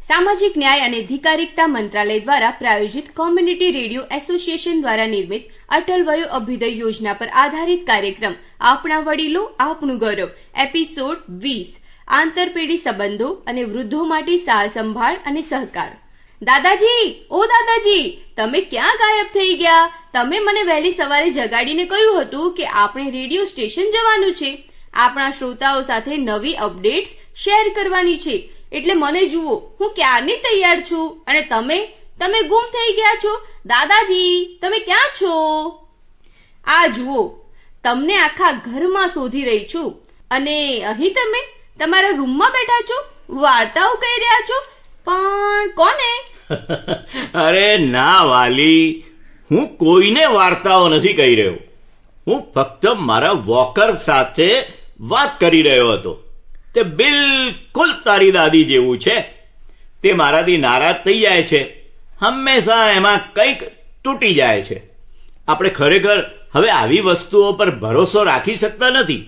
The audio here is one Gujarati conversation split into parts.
સામાજિક ન્યાય અને અધિકારિતા મંત્રાલય દ્વારા પ્રાયોજિત કોમ્યુનિટી રેડિયો એસોસિએશન દ્વારા નિર્મિત અટલ વયો અભ્યુદય યોજના પર આધારિત કાર્યક્રમ આપણા વડીલો આપણું ગૌરવ એપિસોડ 20 આંતરપેઢી સંબંધો અને વૃદ્ધો માટે સાર સંભાળ અને સહકાર. દાદાજી, ઓ દાદાજી, તમે ક્યાં ગાયબ થઈ ગયા? તમે મને વહેલી સવારે જગાડીને કહ્યું હતું કે આપણે રેડિયો સ્ટેશન જવાનું છે, આપણા શ્રોતાઓ સાથે નવી અપડેટ્સ શેર કરવાની છે. એટલે મને જુઓ, હું ક્યારની તૈયાર છું અને તમે ગુમ થઈ ગયા છો. દાદાજી, તમે ક્યાં છો? આ જુઓ, તમને આખા ઘરમાં શોધી રહી છું અને અહીં તમે તમારા રૂમમાં બેઠા છો, વાર્તાઓ કહી રહ્યા છો. પણ કોને? અરે ના વાલી, હું કોઈને વાર્તાઓ નથી કહી રહ્યો. હું ફક્ત મારા વોકર સાથે વાત કરી રહ્યો હતો. તે બિલકુલ તારી દાદી જેવું છે. તે મારાથી નારાજ થઈ જાય છે, હંમેશા એમાં કંઈક તૂટી જાય છે. આપણે ખરેખર હવે આવી વસ્તુઓ પર ભરોસો રાખી શકતા નથી.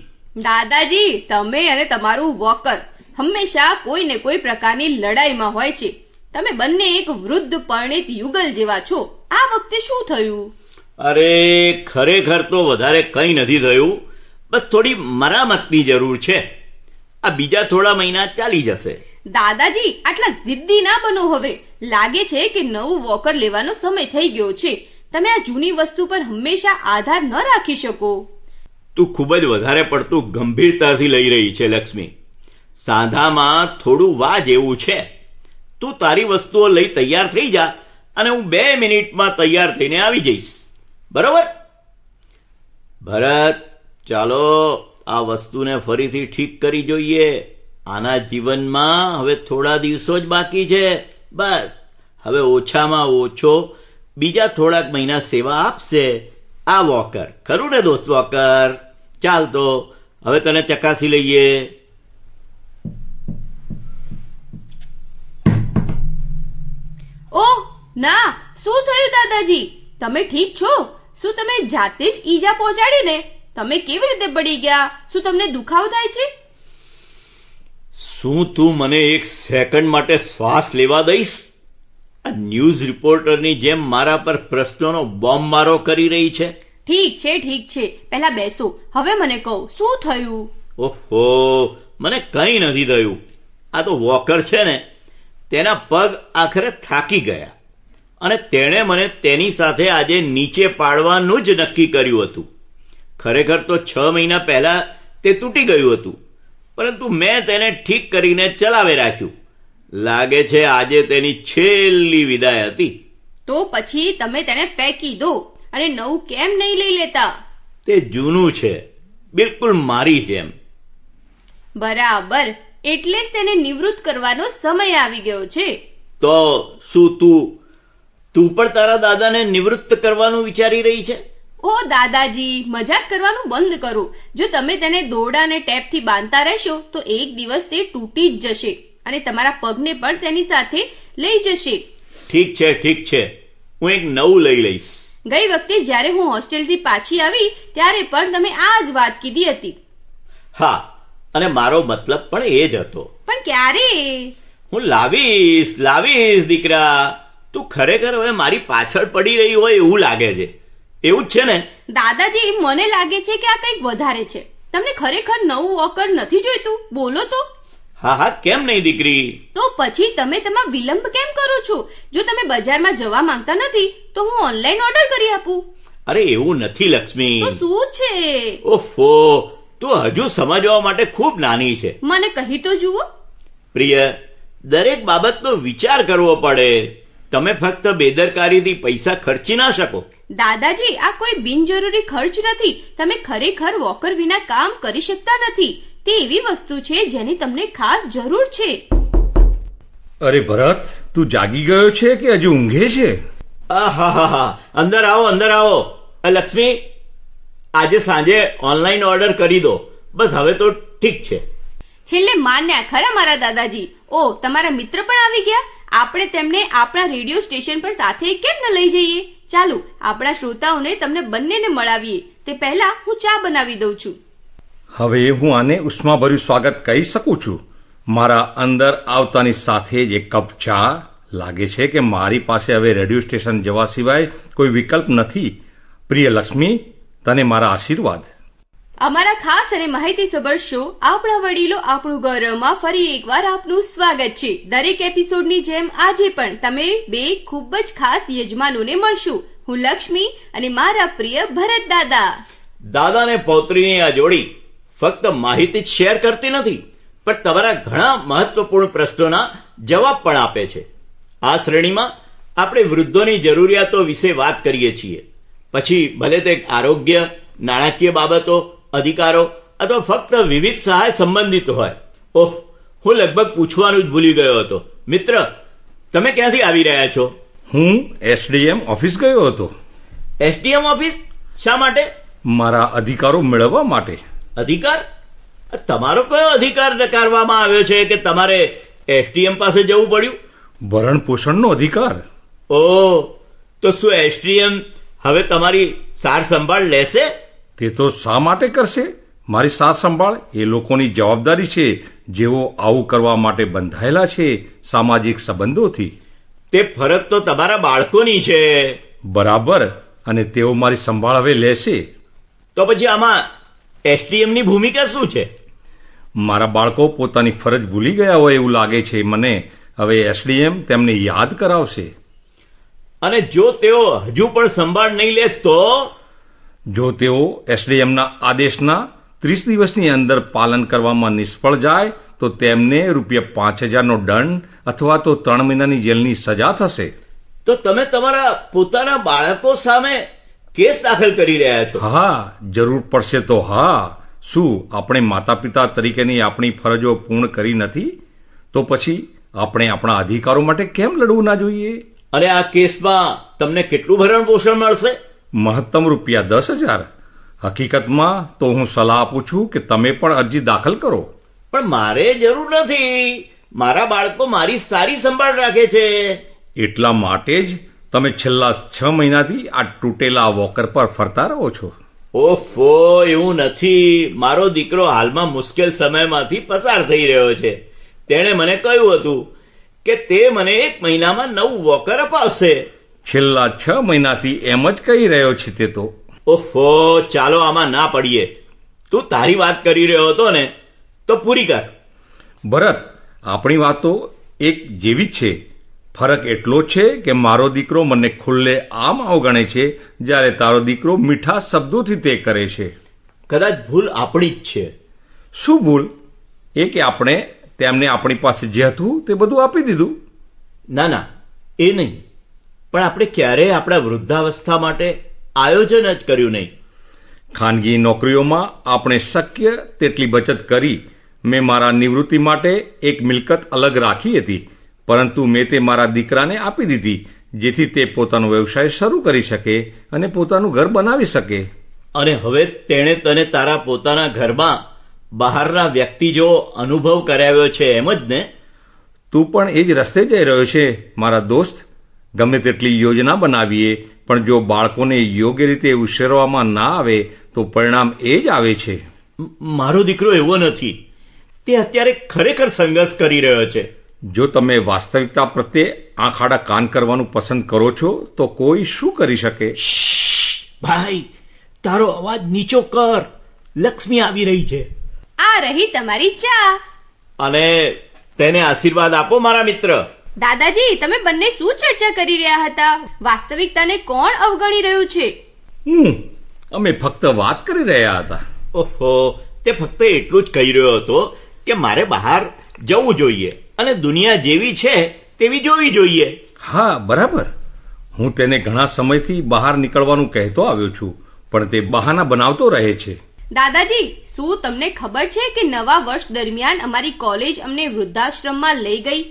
દાદાજી, તમે અને તમારું વોકર હંમેશા કોઈ ને કોઈ પ્રકારની લડાઈમાં હોય છે. તમે બંને એક વૃદ્ધ પરણિત યુગલ જેવા છો. આ વખતે શું થયું? અરે ખરેખર તો વધારે કંઈ નથી થયું, બસ થોડી મરામતની જરૂર છે. આ બીજા થોડા મહિના ચાલી જશે. દાદાજી, આટલા જિદ્દી ના બનો. હવે લાગે છે કે નવું વોકર લેવાનો સમય થઈ ગયો છે. તમે આ જૂની વસ્તુ પર હંમેશા આધાર ન રાખી શકો. તું ખૂબ જ વધારે પડતું ગંભીરતાથી લઈ રહી છે લક્ષ્મી. સાંધામાં થોડું વા જેવું છે. તું તારી વસ્તુઓ લઈ તૈયાર થઈ જા અને હું 2 મિનિટમાં તૈયાર થઈને આવી જઈશ. બરોબર? ભરત, ચાલો આ વસ્તુને ફરીથી ઠીક કરી જોઈએ. આના જીવનમાં હવે થોડા દિવસો જ બાકી છે. બસ હવે ઓછામાં ઓછો બીજા થોડાક મહિના સેવા આપશે આ વોકર. ખરું ને દોસ્ત વોકર? ચાલ તો હવે તને ચકાસી લઈએ. ઓહ ના, શું થયું દાદાજી? તમે ઠીક છો? શું તમે જાતે જ ઈજા પહોંચાડી ને? તમે કેવી રીતે પડી ગયા? શું તમને દુખાવો થાય છે? શું તું મને 1 સેકન્ડ માટે શ્વાસ લેવા દઈશ? આ ન્યૂઝ રિપોર્ટરની જેમ મારા પર પ્રશ્નોનો બોમ્બમારો કરી રહી છે. ઠીક છે, પહેલા બેસો. હવે મને કહો, શું થયું? ઓહો, મને કંઈ નથી થયું. આ તો વોકર છે ને, તેના પગ આખરે થાકી ગયા અને તેણે મને તેની સાથે આજે નીચે પાડવાનું જ નક્કી કર્યું હતું. ખરેખર તો 6 મહિના પહેલા તે તૂટી ગયું હતું, પરંતુ મેં તેને ઠીક કરીને ચલાવી રાખ્યું. લાગે છે આજે તેની છેલ્લી વિદાય હતી. તો પછી તમે તેને ફેંકી દો અને નવું કેમ નહીં લઈ લેતા? તે જૂનું છે, બિલકુલ મારી જેમ. બરાબર, એટલે જ તેને નિવૃત્ત કરવાનો સમય આવી ગયો છે. તો શું તું પણ તારા દાદાને નિવૃત્ત કરવાનું વિચારી રહી છે? ઓ દાદાજી, મજાક કરવાનું બંધ કરો. જો તમે તેને દોરડા અને ટેપથી બાંધતા રહેશો તો એક દિવસ તે તૂટી જ જશે અને તમારા પગને પણ તેની સાથે લઈ જશે. ઠીક છે, હું એક નવું લઈ લઈશ. ગઈ વખતે જ્યારે હું હોસ્ટેલથી પાછી આવી ત્યારે પણ તમે આ જ વાત કીધી હતી. હા, અને મારો મતલબ પણ એ જ હતો. પણ ક્યારે? હું લાવીશ દીકરા. તું ખરેખર હવે મારી પાછળ પડી રહી હોય એવું લાગે છે. એવું જ છે ને? દાદાજી, મને લાગે છે કે આ કંઈક વધારે છે. તમને ખરેખર નવું વોકર નથી જોઈતું? બોલો તો. હા, કેમ નહીં દીકરી? તો પછી તમે તેમાં વિલંબ કેમ કરો છો? જો તમે બજારમાં જવા માંગતા નથી તો હું ઓનલાઈન ઓર્ડર કરી આપું. અરે એવું નથી લક્ષ્મી. તો શું છે? ઓહો, તું હજુ સમજવા માટે ખૂબ નાની છે. મને કહી તો જુઓ. પ્રિય, દરેક બાબતનો વિચાર કરવો પડે. તમે ફક્ત બેદરકારીથી પૈસા ખર્ચી ના શકો. દાદાજી, આ કોઈ બિનજરૂરી ખર્ચ નથી. તમે ખરેખર વોકર વિના કામ કરી શકતા નથી. તે એવી વસ્તુ છે જેની તમને ખાસ જરૂર છે. અરે ભરત, તું જાગી ગયો છે કે હજુ ઊંઘે છે? આહાહા, અંદર આવો. લક્ષ્મી, આજે સાંજે ઓનલાઈન ઓર્ડર કરી દો. બસ હવે તો ઠીક છે. છેલ્લે માન્યા ખરા મારા દાદાજી. ઓ, તમારા મિત્ર પણ આવી ગયા. આપણે તેમને આપણા રેડિયો સ્ટેશન પર સાથે કેમ ન લઈ જઈએ? ચાલો આપણા શ્રોતાઓને તમને બંનેને મળાવીએ. તે પહેલા હું ચા બનાવી દઉં છું. હવે હું આને ઉષ્માભર્યું સ્વાગત કહી શકું છું. મારા અંદર આવતાની સાથે જ એક કપ ચા. લાગે છે કે મારી પાસે હવે રેડિયો સ્ટેશન જવા સિવાય કોઈ વિકલ્પ નથી. પ્રિય લક્ષ્મી, તને મારા આશીર્વાદ. અમારા ખાસ અને માહિતીસભર શો આપણા વડીલો આપણું ગૌરવમાં ફરી એકવાર આપનું સ્વાગત છે. દરેક એપિસોડની જેમ આજે પણ તમે બે ખૂબ જ ખાસ યજમાનોને મળશું. હું લક્ષ્મી અને મારા પ્રિય ભરત દાદા. દાદા ને પૌત્રીની આ જોડી ફક્ત માહિતી જ શેર કરતી નથી, પણ તમારા ઘણા મહત્વપૂર્ણ પ્રશ્નોના જવાબ પણ આપે છે. આ શ્રેણીમાં આપણે વૃદ્ધોની જરૂરિયાતો વિશે વાત કરીએ છીએ. પછી ભલે તે આરોગ્ય, નાણાકીય બાબતો, અધિકારો અથવા ફક્ત વિવિધ સહાય સંબંધિત હોય. ઓહ, હું લગભગ પૂછવાનું જ ભૂલી ગયો હતો. મિત્ર, તમે ક્યાંથી આવી રહ્યા છો? હું એસડીએમ ઓફિસ ગયો હતો. SDM office? શા માટે? મારા અધિકારો મેળવવા માટે. અધિકાર? તમારો કયો અધિકાર નકારવામાં આવ્યો છે કે તમારે એસડીએમ પાસે જવું પડ્યું? ભરણ પોષણનો અધિકાર. ઓહ, તો શું એસડીએમ હવે તમારી સાર સંભાળ લેશે? તે તો શા માટે કરશે? મારી સાર સંભાળ એ લોકોની જવાબદારી છે જેઓ આવું કરવા માટે બંધાયેલા છે સામાજિક સંબંધોથી. તે ફરજ તો તમારા બાળકોની છે. બરાબર, અને તેઓ મારી સંભાળ હવે લેશે. તો પછી આમાં એસડીએમની ભૂમિકા શું છે? મારા બાળકો પોતાની ફરજ ભૂલી ગયા હોય એવું લાગે છે મને. હવે એસડીએમ તેમને યાદ કરાવશે. અને જો તેઓ હજુ પણ સંભાળ નહીં લે તો? જો તેઓ એસડીએમના આદેશના 30 દિવસની અંદર પાલન કરવામાં નિષ્ફળ જાય તો તેમને ₹5000નો દંડ અથવા તો 3 મહિનાની જેલની સજા થશે. તો તમે તમારા પોતાના બાળકો સામે કેસ દાખલ કરી રહ્યા છો? હા, જરૂર પડશે તો. હા, શું આપણે માતા પિતા તરીકેની આપણી ફરજો પૂર્ણ કરી નથી? તો પછી આપણે આપણા અધિકારો માટે કેમ લડવું ના જોઈએ? અને આ કેસમાં તમને કેટલું ભરણ પોષણ મળશે? મહત્તમ ₹10,000. હકીકતમાં તો હું સલાહ આપું છું કે તમે પણ અરજી દાખલ કરો. પણ મારે જરૂર નથી. મારા બાળકો મારી સારી સંભાળ રાખે છે. એટલા માટે જ તમે છેલ્લા 6 મહિનાથી આ તૂટેલા વોકર પર ફરતા રહો છો. ઓહો, એવું નથી. મારો દીકરો હાલમાં મુશ્કેલ સમયમાંથી પસાર થઈ રહ્યો છે. તેણે મને કહ્યું હતું કે તે મને 1 મહિનામાં નવું વોકર અપાવશે. છેલ્લા 6 મહિનાથી એમ જ કહી રહ્યો છે તે તો. ઓહો, ચાલો આમાં ના પડીએ. તું તારી વાત કરી રહ્યો હતો ને, તો પૂરી કર. ભરત, આપણી વાતો એક જેવી જ છે. ફરક એટલો જ છે કે મારો દીકરો મને ખુલ્લે આમ અવગણે છે, જ્યારે તારો દીકરો મીઠા શબ્દોથી તે કરે છે. કદાચ ભૂલ આપણી જ છે. શું ભૂલ? એ કે આપણે તેમને આપણી પાસે જે હતું તે બધું આપી દીધું. ના ના, એ નહીં. પણ આપણે ક્યારેય આપણા વૃદ્ધાવસ્થા માટે આયોજન જ કર્યું નહીં. ખાનગી નોકરીઓમાં આપણે શક્ય તેટલી બચત કરી. મેં મારા નિવૃત્તિ માટે એક મિલકત અલગ રાખી હતી, પરંતુ મેં તે મારા દીકરાને આપી દીધી, જેથી તે પોતાનો વ્યવસાય શરૂ કરી શકે અને પોતાનું ઘર બનાવી શકે. અને હવે તેણે તને તારા પોતાના ઘરમાં બહારના વ્યક્તિ જેવો અનુભવ કરાવ્યો છે, એમ જ ને? તું પણ એ જ રસ્તે જઈ રહ્યો છે મારા દોસ્ત. ગમે તેટલી યોજના બનાવીએ, પણ જો બાળકોને યોગ્ય રીતે ઉછેરવામાં ના આવે તો પરિણામ એ જ આવે છે. મારો દીકરો એવો નથી. તે અત્યારે ખરેખર સંઘર્ષ કરી રહ્યો છે. જો તમે વાસ્તવિકતા પ્રત્યે આંખ આડા કાન કરવાનું પસંદ કરો છો તો કોઈ શું કરી શકે? ભાઈ, તારો અવાજ નીચો કર. લક્ષ્મી આવી રહી છે. આ રહી તમારી ચા. અને તેને આશીર્વાદ આપો મારા મિત્ર. દાદાજી, તમે બંને શું ચર્ચા કરી રહ્યા હતા? વાસ્તવિકતાને કોણ અવગણી રહ્યું છે? અમે ફક્ત વાત કરી રહ્યા હતા. ઓહો, તે ફક્ત એટલું જ કહી રહ્યો હતો કે મારે બહાર જવું જોઈએ અને દુનિયા જેવી છે તેવી જોવી જોઈએ. હા, બરાબર. હું તેને ઘણા સમયથી બહાર નીકળવાનું કહેતો આવ્યો છું, પણ તે બહાના બનાવતો રહે છે. દાદાજી, શું તમને ખબર છે કે નવા વર્ષ દરમિયાન અમારી કોલેજ અમને વૃદ્ધાશ્રમમાં લઈ ગઈ?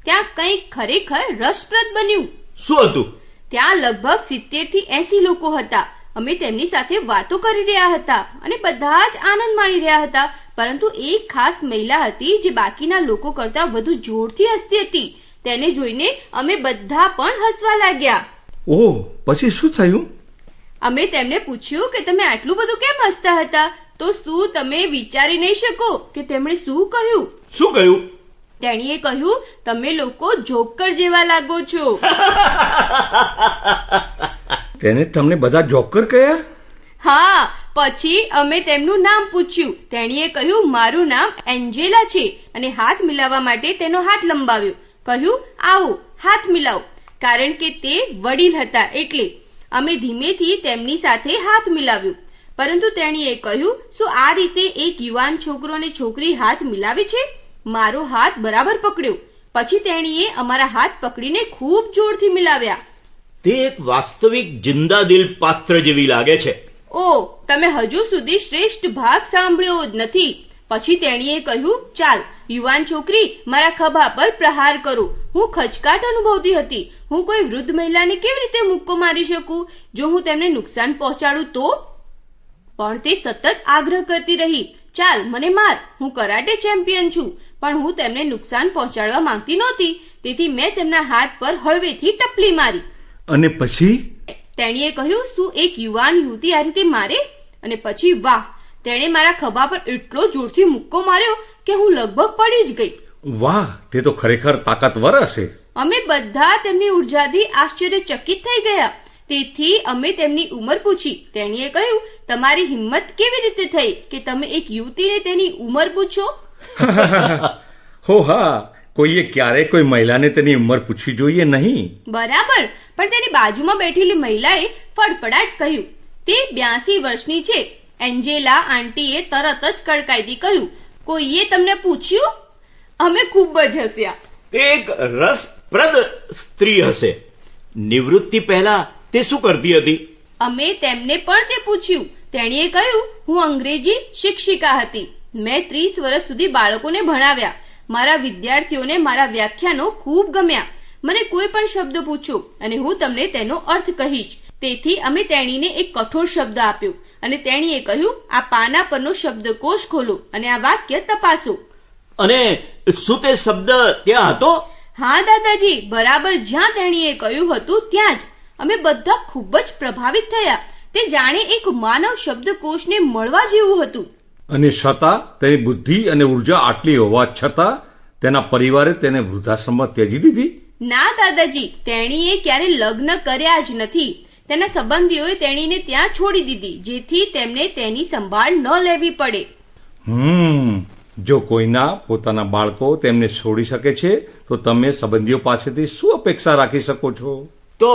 ત્યાં કંઈક ખરેખર રસપ્રદ બન્યું. શું હતું? ત્યાં લગભગ 70 થી 80 લોકો હતા. અમે તેમની સાથે વાતો કરી રહ્યા હતા અને બધા જ આનંદ માણી રહ્યા હતા, પરંતુ એક ખાસ મહિલા હતી જે બાકીના લોકો કરતા વધુ જોરથી હસતી હતી. તેને જોઈને અમે બધા પણ હસવા લાગ્યા. ઓહ, પછી શું થયું? અમે તેમને પૂછ્યું કે તમે આટલું બધું કેમ હસતા હતા? તો શું તમે વિચારી નહીં શકો કે તેમણે શું કહ્યું? શું કહ્યું? તેણીએ કહ્યું, તમે લોકો જોકર જેવા લાગો છો. તેને તમને બધા જોકર કહ્યા? હા, પછી અમે તેમનું નામ પૂછ્યું. તેણીએ કહ્યું, મારું નામ એન્જેલા છે, અને હાથ મિલાવવા માટે તેનો હાથ લંબાવ્યો. કહ્યું, આવો હાથ મિલાવો. કારણ કે તે વડીલ હતા એટલે અમે ધીમેથી તેમની સાથે હાથ મિલાવ્યો. પરંતુ તેણીએ કહ્યું, શું આ રીતે એક યુવાન છોકરો અને છોકરી હાથ મિલાવે છે? મારો હાથ બરાબર પકડ્યો. પછી તેણીએ અમારા હાથ પકડીને ખૂબ જોરથી મિલાવ્યા. તે એક વાસ્તવિક જિંદાદિલ પાત્ર જેવી લાગે છે. ઓ, તમે હજુ સુધી શ્રેષ્ઠ ભાગ સાંભળ્યો જ નથી. પછી તેણીએ કહ્યું, ચાલ યુવાન છોકરી, મારા ખભા પર પ્રહાર કરો. હું ખચકાટ અનુભવતી હતી. હું કોઈ વૃદ્ધ મહિલાને કેવી રીતે મુક્કો મારી શકું જો હું તેમને નુકસાન પહોંચાડું તો? પણ તે સતત આગ્રહ કરતી રહી, ચાલ મને માર, હું કરાટે ચેમ્પિયન છું. પણ હું તેમને નુકસાન પહોંચાડવા માંગતી નહોતી, તેથી મેં તેમના હાથ પર હળવેથી ટપલી મારી. અને પછી? તેણીએ કહ્યું, શું એક યુવાન યુવતી આ રીતે મારે? અને પછી વાહ, તેણે મારા ખભા પર એટલો જોરથી મુક્કો માર્યો કે હું લગભગ પડી જ ગઈ. વાહ, તે તો ખરેખર તાકાતવર હશે. અમે બધા તેમની ઉર્જાથી આશ્ચર્યચકિત થઈ ગયા. તેથી અમે તેમની ઉંમર પૂછી. તેણીએ કહ્યું, તમારી હિંમત કેવી રીતે થઈ કે તમે એક યુવતીને તેની ઉંમર પૂછો? હો હા, કોઈએ ક્યારે કોઈ મહિલાને તેની ઉંમર પૂછવી જોઈએ નહીં. બરાબર, પણ તેની બાજુમાં બેઠેલી મહિલાએ ફડફડાટ કહ્યું, તે 82 વર્ષની છે. એન્જેલા આંટીએ તરત જ કડકાઈથી કહ્યું, કોઈએ તમને પૂછ્યું? અમે ખૂબ જ હસ્યા. તે એક રસપ્રદ સ્ત્રી હશે. નિવૃત્તિ પહેલા તે શું કરતી હતી? અમે તેમને પણ તે પૂછ્યું. તેણીએ કહ્યું, હું અંગ્રેજી શિક્ષિકા હતી. મેં 30 વર્ષ સુધી બાળકોને ભણાવ્યા. મારા વિદ્યાર્થીઓને મારા વ્યાખ્યાનો ખૂબ ગમ્યા. મને કોઈ પણ શબ્દ પૂછો અને હું તમને તેનો અર્થ કહીશ. તેથી અમે તેણીને એક કઠોર શબ્દ આપ્યો અને તેણીએ કહ્યું, આ પાના પરનો શબ્દકોશ ખોલો અને આ વાક્ય તપાસો. અને શું તે શબ્દ ત્યાં હતો? હા દાદાજી, બરાબર જ્યાં તેણીએ કહ્યું હતું ત્યાં જ. અમે બધા ખૂબ જ પ્રભાવિત થયા. તે જાણે એક માનવ શબ્દકોશને મળવા જેવું હતું. અને છતાં તેની બુદ્ધિ અને ઉર્જા આટલી હોવા છતાં તેના પરિવારે તેને વૃદ્ધાશ્રમમાં ત્યજી દીધી? ના દાદાજી, તેણીએ ક્યારે લગ્ન કર્યા જ નથી. તેના સંબંધીઓએ તેણીને ત્યાં છોડી દીધી જેથી તેમને તેની સંભાળ ન લેવી પડે. જો કોઈના પોતાના બાળકો તેમને છોડી શકે છે તો તમે સંબંધીઓ પાસેથી શું અપેક્ષા રાખી શકો છો? તો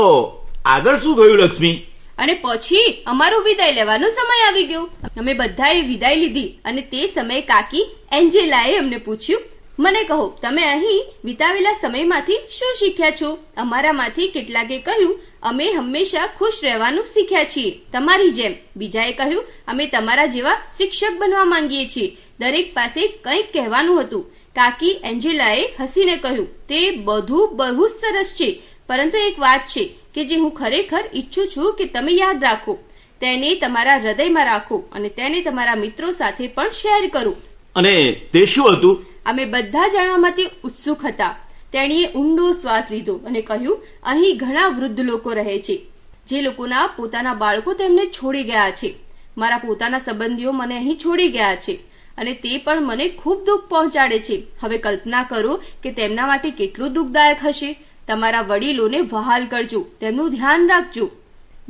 આગળ શું ગયું લક્ષ્મી? અને પછી અમારો વિદાય લેવાનો સમય આવી ગયો. અમે બધાએ વિદાય લીધી અને તે સમયે કાકી એન્જેલાએ અમને પૂછ્યું, મને કહો, તમે અહીં વિતાવેલા સમયમાંથી શું શીખ્યા છો? અમારામાંથી કેટલાકે કહ્યું, અમે હંમેશા ખુશ રહેવાનું શીખ્યા છીએ, તમારી જેમ. બીજાએ કહ્યું, અમે તમારા જેવા શિક્ષક બનવા માંગીએ છીએ. દરેક પાસે કંઈક કહેવાનું હતું. કાકી એન્જેલાએ હસીને કહ્યું, તે બધું બહુ સરસ છે, પરંતુ એક વાત છે કે જે હું ખરેખર ઈચ્છું છું કે તમે યાદ રાખો. તેને તમારા હૃદયમાં રાખો અને તેને તમારા મિત્રો સાથે પણ શેર કરો. અને તે શું હતું? અમે બધા જાણવા માટે ઉત્સુક હતા. તેણીએ ઊંડો શ્વાસ લીધો અને કહ્યું, અહીં ઘણા વૃદ્ધ લોકો રહે છે જે લોકોના પોતાના બાળકો તેમને છોડી ગયા છે. મારા પોતાના સંબંધીઓ મને અહીં છોડી ગયા છે અને તે પણ મને ખૂબ દુઃખ પહોંચાડે છે. હવે કલ્પના કરો કે તેમના માટે કેટલું દુઃખદાયક હશે. તમારા વડીલોને વહાલ કરજો, તેમનું ધ્યાન રાખજો.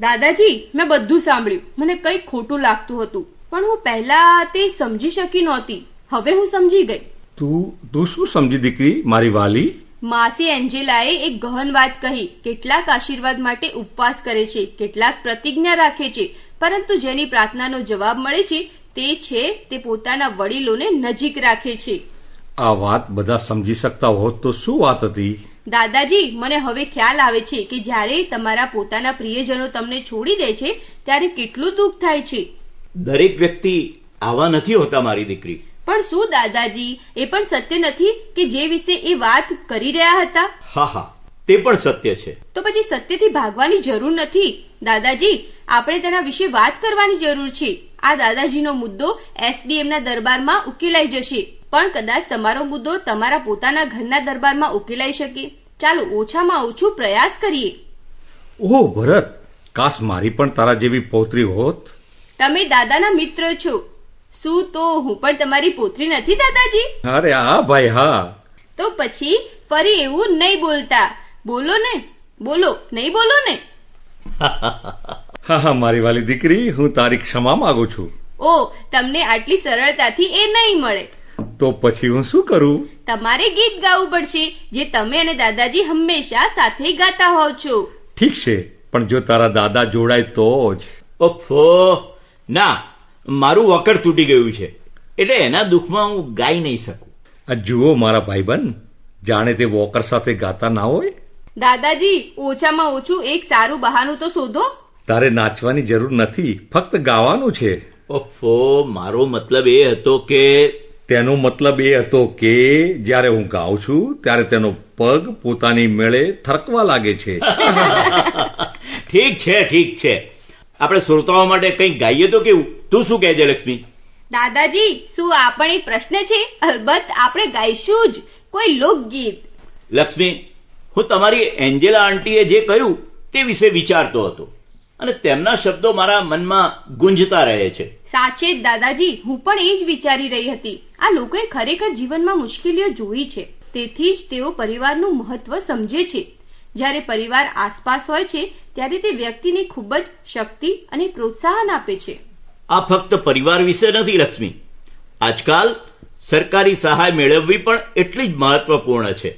દાદાજી, મેં બધું સાંભળ્યું. મને કંઈક ખોટું લાગતું હતું પણ હું પહેલા તે સમજી શકી નહોતી. હવે હું સમજી ગઈ. તું શું સમજી દીકરી મારી વાલી? માસી એન્જેલાએ એક ગહન વાત કહી. કેટલાક આશીર્વાદ માટે ઉપવાસ કરે છે, કેટલાક પ્રતિજ્ઞા રાખે છે, પરંતુ જેની પ્રાર્થનાનો જવાબ મળે છે તે છે તે પોતાના વડીલોને નજીક રાખે છે. આ વાત બધા સમજી શકતા હોત તો શું વાત હતી? દાદાજી, મને હવે ખ્યાલ આવે છે કે જ્યારે તમારા પોતાના પ્રિયજનો તમને છોડી દે છે ત્યારે કેટલું દુઃખ થાય છે. દરેક વ્યક્તિ આવા નથી હોતા મારી દીકરી. પણ શું દાદાજી, એ પણ સત્ય નથી કે જે વિશે એ વાત કરી રહ્યા હતા? હા હા, તે પણ સત્ય છે. તો પછી સત્યથી ભાગવાની જરૂર નથી. દાદાજી, આપણે તેના વિશે વાત કરવાની જરૂર છે. આ દાદાજીનો મુદ્દો SDM ના દરબારમાં ઉકેલાઈ જશે, પણ કદાચ તમારો મુદ્દો તમારા પોતાના ઘરના દરબારમાં ઉકેલાઈ શકે. ચાલો ઓછામાં ઓછું પ્રયાસ કરીએ. ઓહ ભરત, કાશ મારી પણ તારા જેવી પૌત્રી હોત. તમે દાદાના મિત્ર છો. શું તો હું પણ તમારી પોતરી નથી દાદાજી? અરે હા ભાઈ હા. તો પછી ફરી એવું નહીં બોલતા. બોલો ને, બોલો, નહીં બોલો ને? હા હા મારી વાલી દીકરી, હું તારી ક્ષમા માંગુ છું. ઓ, તમને આટલી સરળતાથી એ નહીં મળે. તો પછી હું શું કરું? તમારે ગીત ગાવું પડશે, જે તમે અને દાદાજી હંમેશા સાથે ગાતા હોવ છો. ઠીક છે, પણ જો તારા દાદા જોડાય તો જ. ઓફો, ના, મારું વોકર તૂટી ગયું છે, એટલે એના દુઃખમાં હું ગાઈ નહીં શકું. આ જુઓ મારા ભાઈબંધ, જાણે તે વોકર સાથે ગાતા ના હોય. દાદાજી, ઓછામાં ઓછું એક સારું બહાનું તો શોધો. તારે નાચવાની જરૂર નથી, ફક્ત ગાવાનું છે. ઓફો, મારો મતલબ એ હતો કે તેનો મતલબ એ હતો કે જ્યારે હું ગાઉં છું ત્યારે તેનો પગ પોતાની મેળે થરકવા લાગે છે. ઠીક છે, ઠીક છે, આપણે શ્રોતાઓ માટે કંઈક ગાઈએ તો કેવું? તું શું કહે છે લક્ષ્મી? દાદાજી, શું આ પણ એક પ્રશ્ન છે? અલબત્ત આપણે ગાઈશું જ કોઈ લોકગીત. લક્ષ્મી, હું તમારી એન્જેલા આંટીએ જે કહ્યું તે વિશે વિચારતો હતો અને તેમના શબ્દો મારા મનમાં ગુંજતા રહે છે. સાચે જ દાદાજી, હું પણ એ જ વિચારી રહી હતી. આ લોકોએ ખરેખર જીવનમાં મુશ્કેલીઓ જોઈ છે, તેથી જ તેઓ પરિવારનું મહત્વ સમજે છે. જ્યારે પરિવાર આસપાસ હોય છે ત્યારે તે વ્યક્તિને ખૂબ જ શક્તિ અને પ્રોત્સાહન આપે છે. આ ફક્ત પરિવાર વિશે નથી લક્ષ્મી, આજકાલ સરકારી સહાય મેળવવી પણ એટલી જ મહત્વપૂર્ણ છે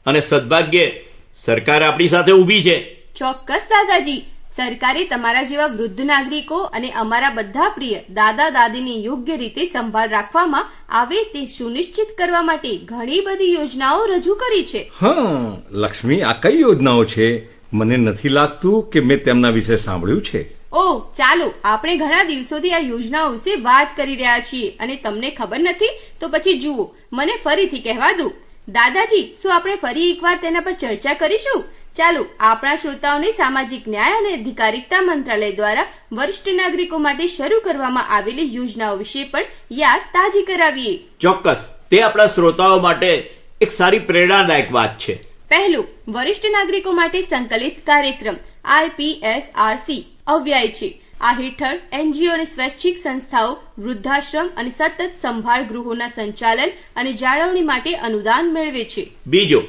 અને સદભાગ્યે સરકાર આપણી સાથે ઊભી છે. ચોક્કસ દાદાજી, સરકારે તમારા જેવા વૃદ્ધ નાગરિકો અને અમારા બધા પ્રિય દાદા દાદીની યોગ્ય રીતે સંભાળ રાખવામાં આવે તે સુનિશ્ચિત કરવા માટે ઘણી બધી યોજનાઓ રજૂ કરી છે. હા લક્ષ્મી, આ કઈ યોજનાઓ છે? મને નથી લાગતું કે મેં તેમના વિશે સાંભળ્યું છે. ઓહ, ચાલો, આપણે ઘણા દિવસોથી આ યોજનાઓ વિશે વાત કરી રહ્યા છીએ અને તમને ખબર નથી તો પછી જુઓ, મને ફરીથી કહેવા દો. દાદાજી, શું આપણે ફરી એકવાર તેના પર ચર્ચા કરીશું? ચાલો, આપણા શ્રોતાઓને સામાજિક ન્યાય અને અધિકારિતા મંત્રાલય દ્વારા વરિષ્ઠ નાગરિકો માટે શરૂ કરવામાં આવેલી યોજનાઓ વિશે પણ યાદ તાજી કરાવીએ. ચોક્કસ, તે આપણા શ્રોતાઓ માટે એક સારી પ્રેરણાદાયક વાત છે. પહેલું, વરિષ્ઠ નાગરિકો માટે સંકલિત કાર્યક્રમ IPSRC અવ્યય છે. આ હેઠળ એનજીઓ અને સ્વૈચ્છિક સંસ્થાઓ વૃદ્ધાશ્રમ અને સતત સંભાળ ગૃહોના સંચાલન અને જાળવણી માટે અનુદાન મેળવે છે. બીજો,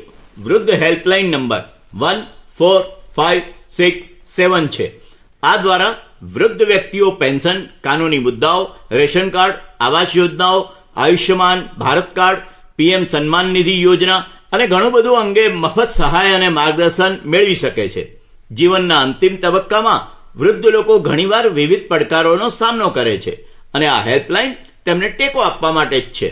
વૃદ્ધ હેલ્પલાઇન નંબર 14567 છે. આ દ્વારા વૃદ્ધ વ્યક્તિઓ પેન્શન, કાનૂની મુદ્દાઓ, રેશન કાર્ડ, આવાસ યોજનાઓ, આયુષ્યમાન ભારત કાર્ડ, PM સન્માન નિધિ યોજના અને ઘણું બધું અંગે મફત સહાય અને માર્ગદર્શન મેળવી શકે છે. જીવનના અંતિમ તબક્કામાં વૃદ્ધ લોકો ઘણીવાર વિવિધ પડકારોનો સામનો કરે છે અને આ હેલ્પલાઇન તેમને ટેકો આપવા માટે જ છે.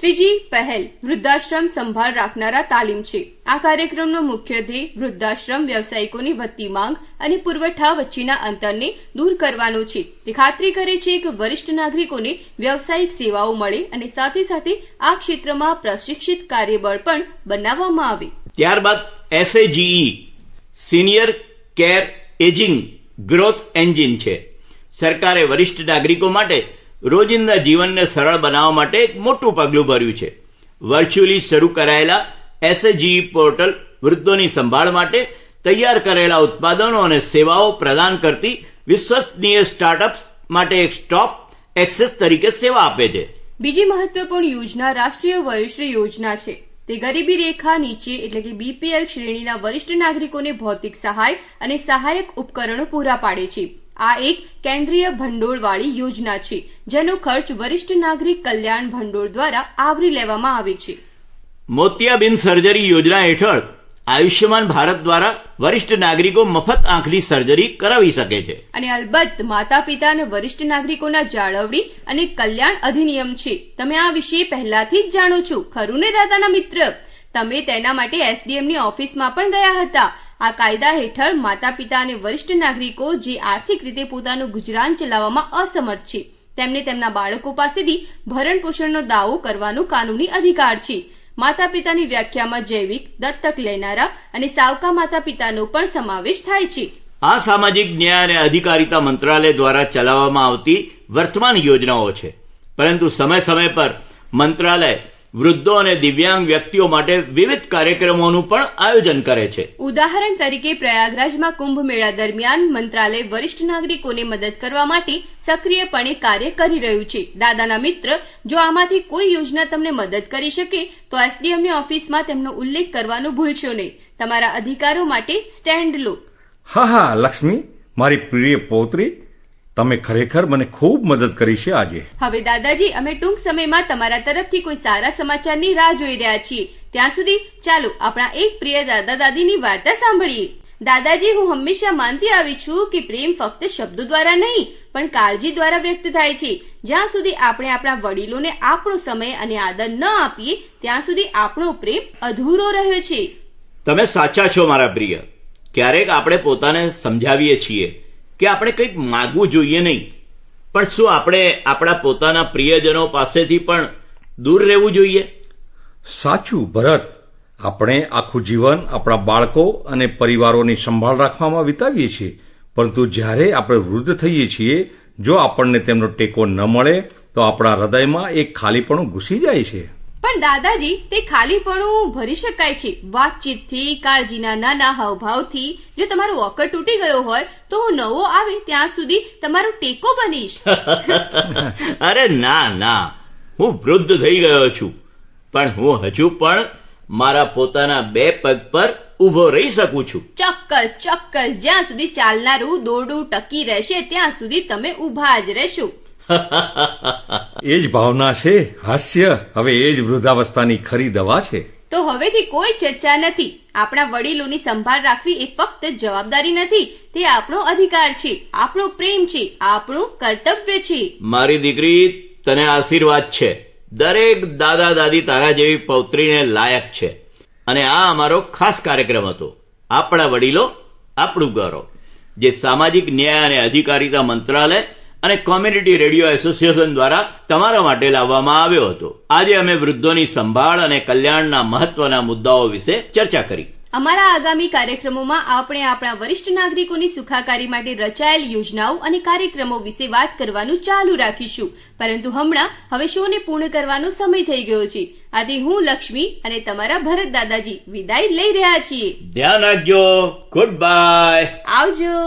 ત્રીજી પહેલ વૃદ્ધાશ્રમ સંભાળ રાખનારા તાલીમ છે. આ કાર્યક્રમનો મુખ્ય ધ્યેય વૃદ્ધાશ્રમ વ્યવસાયિકોની વધતી માંગ અને પુરવઠા વચ્ચેના અંતરને દૂર કરવાનો છે. તે ખાતરી કરે છે કે વરિષ્ઠ નાગરિકોને વ્યવસાયિક સેવાઓ મળે અને સાથે સાથે આ ક્ષેત્રમાં પ્રશિક્ષિત કાર્યબળ પણ બનાવવામાં આવે. ત્યારબાદ SAGE senior care ageing growth engine છે. સરકારે વરિષ્ઠ નાગરિકો માટે રોજિંદા જીવનને સરળ બનાવવા માટે એક મોટું પગલું ભર્યું છે. વર્ચ્યુઅલી શરૂ કરાયેલા SAGE પોર્ટલ વૃદ્ધોની સંભાળ માટે તૈયાર કરેલા ઉત્પાદનો અને સેવાઓ પ્રદાન કરતી વિશ્વસનીય સ્ટાર્ટઅપ્સ માટે એક સ્ટોપ એક્સેસ તરીકે સેવા આપે છે. બીજી મહત્વપૂર્ણ યોજના રાષ્ટ્રીય વયોશ્રી યોજના છે. તે ગરીબી રેખા નીચે એટલે કે BPL શ્રેણીના વરિષ્ઠ નાગરિકોને ભૌતિક સહાય અને સહાયક ઉપકરણો પૂરા પાડે છે. આ એક કેન્દ્રીય ભંડોળવાળી યોજના છે જેનો ખર્ચ વરિષ્ઠ નાગરિક કલ્યાણ ભંડોળ દ્વારા આવરી લેવામાં આવે છે. મોતિયાબિંદ સર્જરી યોજના હેઠળ આયુષ્યમાન ભારત દ્વારા વરિષ્ઠ નાગરિકો મફત આંખની સર્જરી કરાવી શકે છે. અને અલબત્ત માતા પિતા અને વરિષ્ઠ નાગરિકોના જાળવણી અને કલ્યાણ અધિનિયમ છે. તમે આ વિશે પહેલાથી જ જાણો છો, ખરું ને દાદાના મિત્ર? તમે તેના માટે SDM ની ઓફિસમાં પણ ગયા હતા. આ કાયદા હેઠળ માતા પિતા અને વરિષ્ઠ નાગરિકો જે આર્થિક રીતે પોતાનું ગુજરાન ચલાવવામાં અસમર્થ છે તેમને તેમના બાળકો પાસેથી ભરણ પોષણનો દાવો કરવાનો કાનૂની અધિકાર છે. માતા પિતાની વ્યાખ્યામાં જૈવિક, દત્તક લેનારા અને સાવકા માતા પિતાનો પણ સમાવેશ થાય છે. આ સામાજિક ન્યાય અને અધિકારિતા મંત્રાલય દ્વારા ચલાવવામાં આવતી વર્તમાન યોજનાઓ છે, પરંતુ સમય સમય પર મંત્રાલય વૃદ્ધો અને દિવ્યાંગ વ્યક્તિઓ માટે વિવિધ કાર્યક્રમોનું પણ આયોજન કરે છે. ઉદાહરણ તરીકે પ્રયાગરાજમાં કુંભ મેળા દરમિયાન મંત્રાલય વરિષ્ઠ નાગરિકોને મદદ કરવા માટે સક્રિયપણે કાર્ય કરી રહ્યું છે. દાદાના મિત્ર, જો આમાંથી કોઈ યોજના તમને મદદ કરી શકે તો એસડીએમની ઓફિસમાં તેમનો ઉલ્લેખ કરવાનું ભૂલશો નહીં. તમારા અધિકારો માટે સ્ટેન્ડ લો. હા લક્ષ્મી, મારી પ્રિય પૌત્રી, તમે ખરેખર મને ખૂબ મદદ કરી છે આજે. હવે દાદાજી, અમે ટૂંક સમયમાં તમારા તરફથી કોઈ સારા સમાચારની રાહ જોઈ રહ્યા છીએ. ત્યાં સુધી ચાલો આપણા એક પ્રિય દાદા દાદીની વાર્તા સાંભળીએ. દાદાજી, હું હંમેશા માનતી આવી છું કે પ્રેમ ફક્ત શબ્દો દ્વારા નહીં પણ કાળજી દ્વારા વ્યક્ત થાય છે. જ્યાં સુધી આપણે આપણા વડીલોને આપણો સમય અને આદર ન આપીએ ત્યાં સુધી આપણો પ્રેમ અધૂરો રહ્યો છે. તમે સાચા છો મારા પ્રિય. ક્યારેક આપણે પોતાને સમજાવીએ છીએ કે આપણે કંઈક માગવું જોઈએ નહીં, પણ શું આપણે આપણા પોતાના પ્રિયજનો પાસેથી પણ દૂર રહેવું જોઈએ? સાચું ભરત, આપણે આખું જીવન આપણા બાળકો અને પરિવારોની સંભાળ રાખવામાં વિતાવીએ છીએ, પરંતુ જ્યારે આપણે વૃદ્ધ થઈએ છીએ, જો આપણને તેમનો ટેકો ન મળે તો આપણા હૃદયમાં એક ખાલીપણું ઘૂસી જાય છે. પણ દાદાજી, તે ખાલીપણું ભરી શકાય છે વાતચીતથી, કાળજીના નાના હાવભાવથી. જો તમારો વોકર તૂટી ગયો હોય તો હું નવો આવે ત્યાં સુધી તમારો ટેકો બનીશ. અરે ના, હું વૃદ્ધ થઈ ગયો છું, પણ હું હજુ પણ મારા પોતાના 2 પગ પર ઉભો રહી શકું છું. ચોક્કસ. જ્યાં સુધી ચાલનારું દોરડું ટકી રહેશે ત્યાં સુધી તમે ઊભા જ રહેશો. એ જ ભાવના છે હાસ્ય. હવે એ જ વૃદ્ધાવસ્થાની ખરી દવા છે. તો હવેથી કોઈ ચર્ચા નથી. આપણા વડીલોની સંભાળ રાખવી એ ફક્ત જવાબદારી નથી, તે આપણો અધિકાર છે, આપણો પ્રેમ છે, આપણું કર્તવ્ય છે. મારી દીકરી, તને આશીર્વાદ છે. દરેક દાદા દાદી તારા જેવી પૌત્રીને લાયક છે. અને આ અમારો ખાસ કાર્યક્રમ હતો, આપણા વડીલો આપણું ગૌરવ, જે સામાજિક ન્યાય અને અધિકારીતા મંત્રાલય અને કોમ્યુનિટી રેડિયો એસોસિએશન દ્વારા તમારા માટે લાવવામાં આવ્યો હતો. આજે અમે વૃદ્ધોની સંભાળ અને કલ્યાણના મહત્વના મુદ્દાઓ વિશે ચર્ચા કરી. અમારા આગામી કાર્યક્રમોમાં આપણે આપણા વરિષ્ઠ નાગરિકોની સુખાકારી માટે રચાયેલ યોજનાઓ અને કાર્યક્રમો વિશે વાત કરવાનું ચાલુ રાખીશું. પરંતુ હવે શોને પૂર્ણ કરવાનો સમય થઈ ગયો છે. આથી હું લક્ષ્મી અને તમારા ભરત દાદાજી વિદાય લઈ રહ્યા છીએ. ધ્યાન રાખજો. Good bye. આવજો.